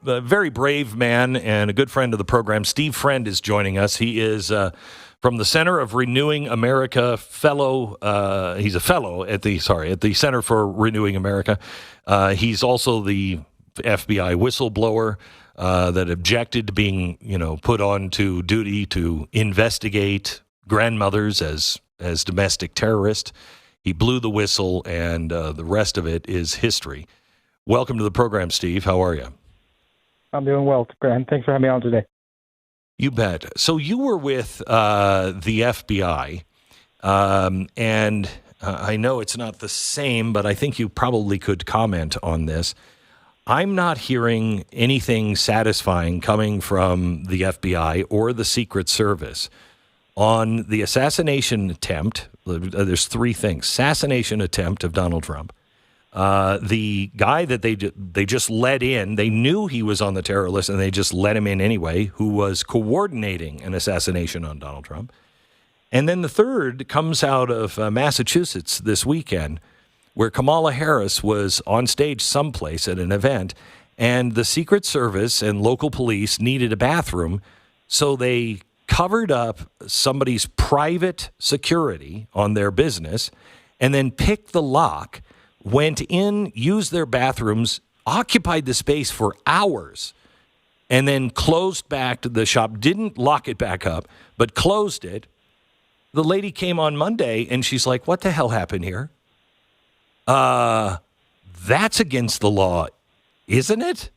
a very brave man and a good friend of the program. Steve Friend is joining us. He is from the Center of Renewing America fellow. He's a fellow at the Center for Renewing America. He's also the FBI whistleblower that objected to being, put on to duty to investigate grandmothers as domestic terrorists. He blew the whistle, and the rest of it is history. Welcome to the program, Steve. How are you? I'm doing well, Grant. Thanks for having me on today. You bet. So you were with the FBI, and I know it's not the same, but I think you probably could comment on this. I'm not hearing anything satisfying coming from the FBI or the Secret Service on the assassination attempt. There's three things. Assassination attempt of Donald Trump. The guy that they just let in, they knew he was on the terror list and they just let him in anyway, who was coordinating an assassination on Donald Trump. And then the third comes out of Massachusetts this weekend, where Kamala Harris was on stage someplace at an event, and the Secret Service and local police needed a bathroom, so they covered up somebody's private security on their business and then picked the lock, went in, used their bathrooms, occupied the space for hours, and then closed back to the shop, didn't lock it back up, but closed it. The lady came on Monday, and she's like, what the hell happened here? That's against the law, isn't it?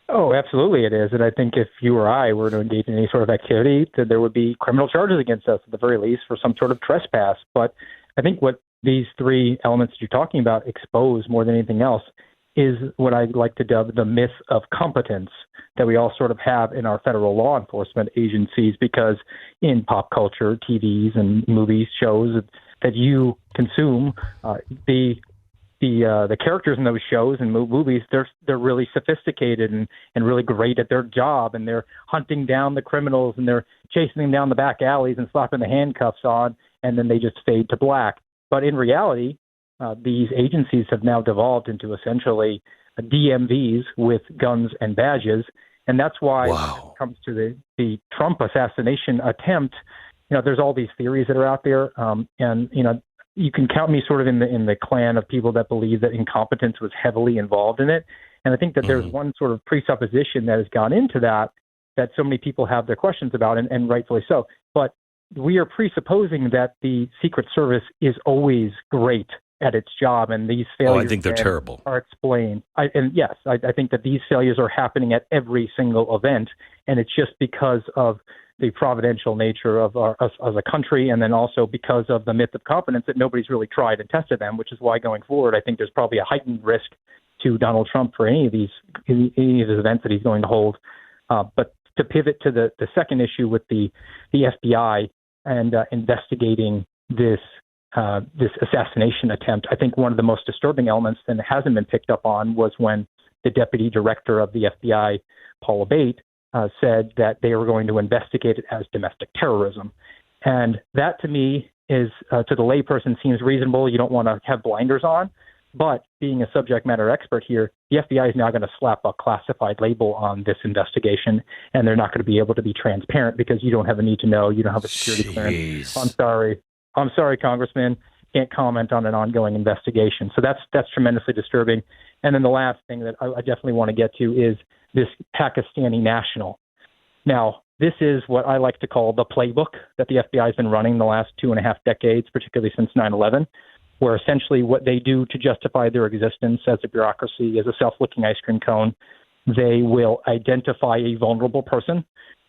Oh, absolutely it is. And I think if you or I were to engage in any sort of activity, that there would be criminal charges against us at the very least for some sort of trespass. But I think what these three elements that you're talking about expose more than anything else is what I like to dub the myth of competence that we all sort of have in our federal law enforcement agencies, because in pop culture, TVs and movies, shows that you consume, the characters in those shows and movies, they're really sophisticated and really great at their job, and they're hunting down the criminals and they're chasing them down the back alleys and slapping the handcuffs on, and then they just fade to black. But in reality, these agencies have now devolved into essentially DMVs with guns and badges, and that's why when it comes to the Trump assassination attempt, there's all these theories that are out there, and you can count me sort of in the clan of people that believe that incompetence was heavily involved in it. And I think that there's one sort of presupposition that has gone into that so many people have their questions about, and rightfully so. But we are presupposing that the Secret Service is always great at its job, and these failures I think they're terrible. Are explained. I think that these failures are happening at every single event, and it's just because of the providential nature of us as a country, and then also because of the myth of competence that nobody's really tried and tested them, which is why going forward, I think there's probably a heightened risk to Donald Trump for any of these events that he's going to hold. But to pivot to the second issue with the FBI and investigating this assassination attempt, I think one of the most disturbing elements that hasn't been picked up on was when the deputy director of the FBI, Paul Abate, said that they were going to investigate it as domestic terrorism. And that, to me, is to the layperson seems reasonable. You don't want to have blinders on. But being a subject matter expert here, the FBI is now going to slap a classified label on this investigation, and they're not going to be able to be transparent because you don't have a need to know. You don't have a security clearance. I'm sorry, Congressman. Can't comment on an ongoing investigation. So that's tremendously disturbing. And then the last thing that I definitely want to get to is this Pakistani national. Now, this is what I like to call the playbook that the FBI has been running the last 2.5 decades, particularly since 9/11, where essentially what they do to justify their existence as a bureaucracy, as a self-licking ice cream cone, they will identify a vulnerable person,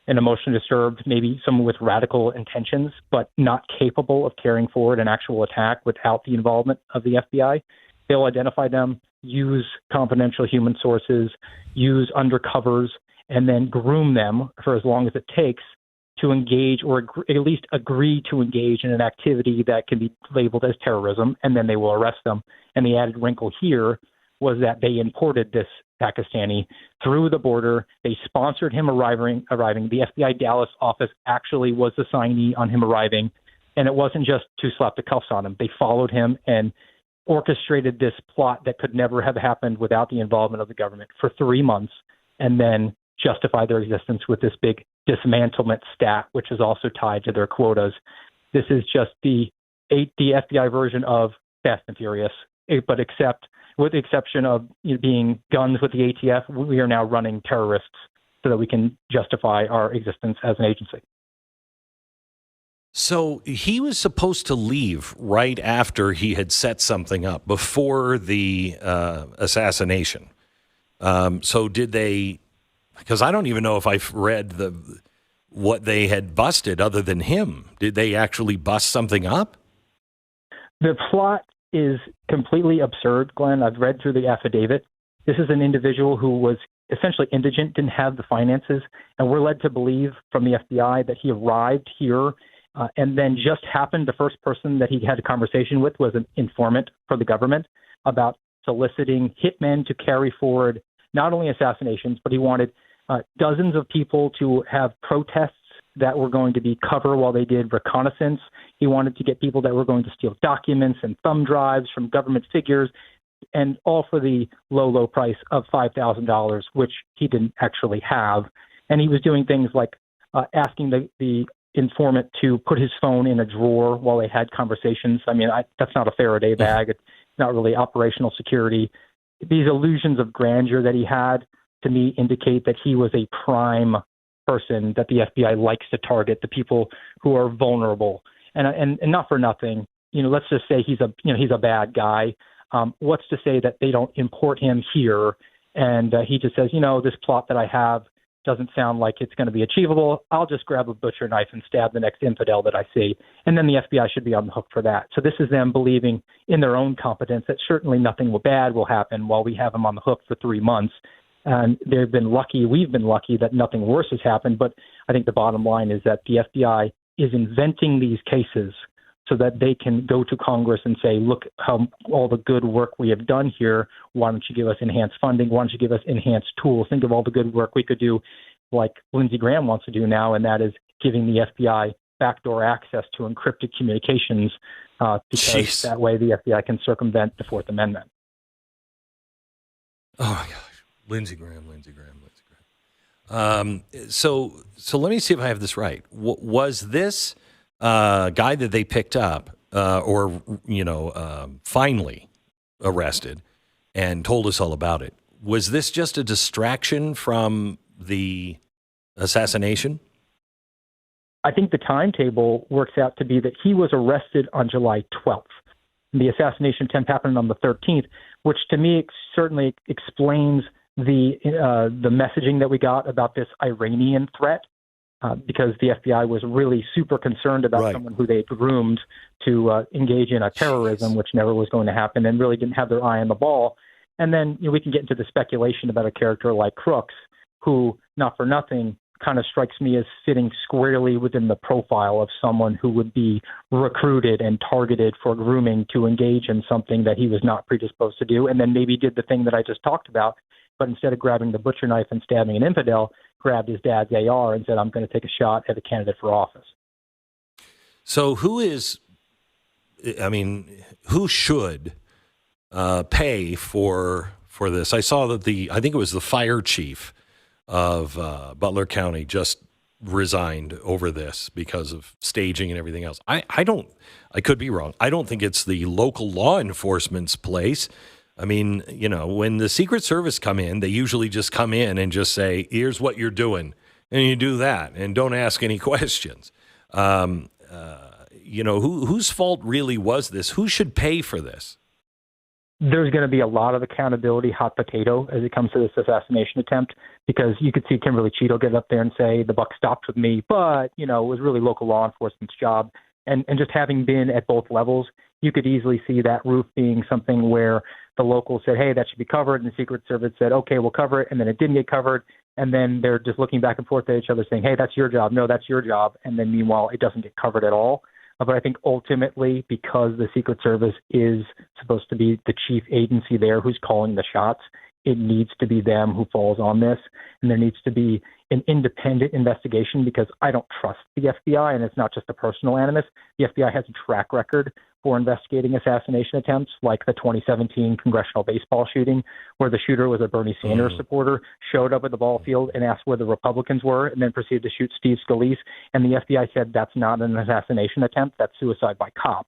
an emotionally disturbed, maybe someone with radical intentions, but not capable of carrying forward an actual attack without the involvement of the FBI. They'll identify them, use confidential human sources, use undercovers, and then groom them for as long as it takes to engage or at least agree to engage in an activity that can be labeled as terrorism, and then they will arrest them. And the added wrinkle here was that they imported this Pakistani through the border. They sponsored him arriving. The FBI Dallas office actually was the signee on him arriving, and it wasn't just to slap the cuffs on him. They followed him and orchestrated this plot that could never have happened without the involvement of the government for 3 months, and then justify their existence with this big dismantlement stat, which is also tied to their quotas. This is just the FBI version of Fast and Furious, but with the exception of being guns with the ATF, we are now running terrorists so that we can justify our existence as an agency. So he was supposed to leave right after he had set something up before the assassination. So did they? Because I don't even know if I've read what they had busted other than him. Did they actually bust something up? The plot is completely absurd, Glenn. I've read through the affidavit. This is an individual who was essentially indigent, didn't have the finances, and we're led to believe from the FBI that he arrived here and then just happened, the first person that he had a conversation with was an informant for the government about soliciting hitmen to carry forward not only assassinations, but he wanted dozens of people to have protests that were going to be cover while they did reconnaissance. He wanted to get people that were going to steal documents and thumb drives from government figures, and all for the low price of $5,000, which he didn't actually have. And he was doing things like asking the informant to put his phone in a drawer while they had conversations. I mean, that's not a Faraday bag. It's not really operational security. These illusions of grandeur that he had, to me, indicate that he was a prime person that the FBI likes to target, the people who are vulnerable. And not for nothing, let's just say he's a bad guy. What's to say that they don't import him here? And he just says, this plot that I have doesn't sound like it's going to be achievable. I'll just grab a butcher knife and stab the next infidel that I see. And then the FBI should be on the hook for that. So this is them believing in their own competence that certainly nothing bad will happen while we have them on the hook for 3 months. And they've been lucky. We've been lucky that nothing worse has happened. But I think the bottom line is that the FBI is inventing these cases so that they can go to Congress and say, look, how all the good work we have done here. Why don't you give us enhanced funding? Why don't you give us enhanced tools? Think of all the good work we could do, like Lindsey Graham wants to do now, and that is giving the FBI backdoor access to encrypted communications because that way the FBI can circumvent the Fourth Amendment. Oh, my gosh. Lindsey Graham. So let me see if I have this right. Was this guy that they picked up finally arrested and told us all about it, was this just a distraction from the assassination? I think the timetable works out to be that he was arrested on July 12th. The assassination attempt happened on the 13th, which to me certainly explains the messaging that we got about this Iranian threat, because the FBI was really super concerned about someone who they groomed to engage in a terrorism, which never was going to happen, and really didn't have their eye on the ball. And then we can get into the speculation about a character like Crooks, who, not for nothing, kind of strikes me as fitting squarely within the profile of someone who would be recruited and targeted for grooming to engage in something that he was not predisposed to do, and then maybe did the thing that I just talked about, but instead of grabbing the butcher knife and stabbing an infidel, grabbed his dad's AR and said, I'm going to take a shot at a candidate for office. So who should pay for this? I saw that I think it was the fire chief of Butler County just resigned over this because of staging and everything else. I could be wrong. I don't think it's the local law enforcement's place. I mean, when the Secret Service come in, they usually just come in and just say, here's what you're doing. And you do that and don't ask any questions. Whose fault really was this? Who should pay for this? There's going to be a lot of accountability, hot potato, as it comes to this assassination attempt, because you could see Kimberly Cheeto get up there and say, the buck stopped with me, but, it was really local law enforcement's job. And just having been at both levels, you could easily see that roof being something where the locals said, hey, that should be covered. And the Secret Service said, okay, we'll cover it. And then it didn't get covered. And then they're just looking back and forth at each other saying, hey, that's your job. No, that's your job. And then meanwhile, it doesn't get covered at all. But I think ultimately, because the Secret Service is supposed to be the chief agency there who's calling the shots, it needs to be them who falls on this, and there needs to be an independent investigation, because I don't trust the FBI, and it's not just a personal animus. The FBI has a track record for investigating assassination attempts, like the 2017 congressional baseball shooting, where the shooter was a Bernie Sanders supporter, showed up at the ball field and asked where the Republicans were, and then proceeded to shoot Steve Scalise. And the FBI said that's not an assassination attempt, that's suicide by cop.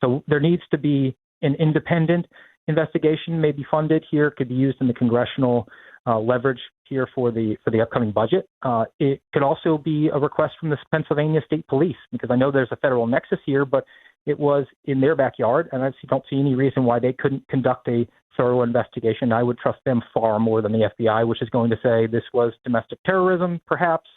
So there needs to be an independent investigation, maybe funded here, could be used in the congressional leverage here for the upcoming budget. It could also be a request from the Pennsylvania State Police, because I know there's a federal nexus here, but it was in their backyard, and I don't see any reason why they couldn't conduct a thorough investigation. I would trust them far more than the FBI, which is going to say this was domestic terrorism, perhaps,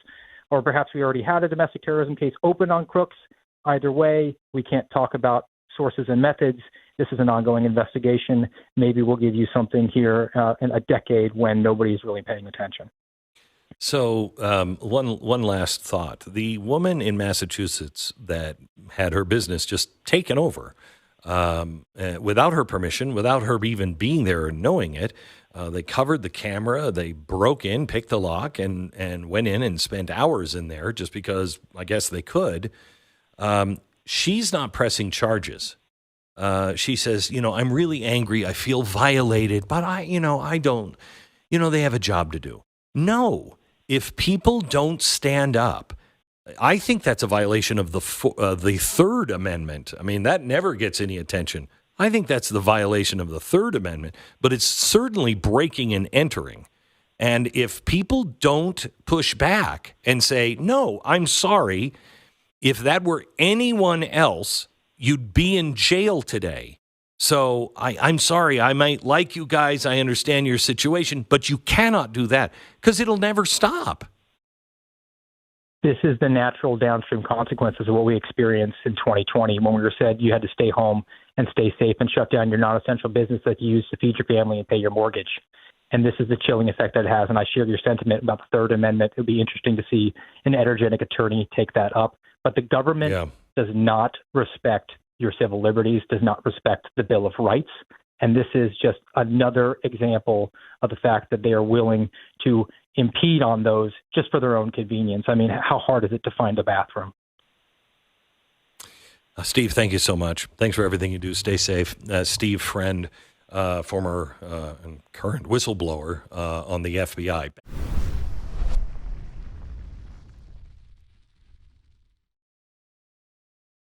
or perhaps we already had a domestic terrorism case open on Crooks. Either way, we can't talk about sources and methods. This is an ongoing investigation. Maybe we'll give you something here in a decade when nobody's really paying attention. So one last thought. The woman in Massachusetts that had her business just taken over without her permission, without her even being there and knowing it, they covered the camera, they broke in, picked the lock, and went in and spent hours in there just because I guess they could. She's not pressing charges. She says, I'm really angry. I feel violated, but I don't, they have a job to do. No, if people don't stand up, I think that's a violation of the Third Amendment. I mean, that never gets any attention. I think that's the violation of the Third Amendment, but it's certainly breaking and entering. And if people don't push back and say, no, I'm sorry, if that were anyone else, you'd be in jail today. So I'm sorry, I might like you guys, I understand your situation, but you cannot do that because it'll never stop. This is the natural downstream consequences of what we experienced in 2020 when we were said you had to stay home and stay safe and shut down your non-essential business that you use to feed your family and pay your mortgage. And this is the chilling effect that it has. And I share your sentiment about the Third Amendment. It would be interesting to see an energetic attorney take that up. But the government does not respect your civil liberties, does not respect the Bill of Rights. And this is just another example of the fact that they are willing to impede on those just for their own convenience. I mean, how hard is it to find a bathroom? Steve, thank you so much. Thanks for everything you do. Stay safe. Steve Friend, former and current whistleblower on the FBI.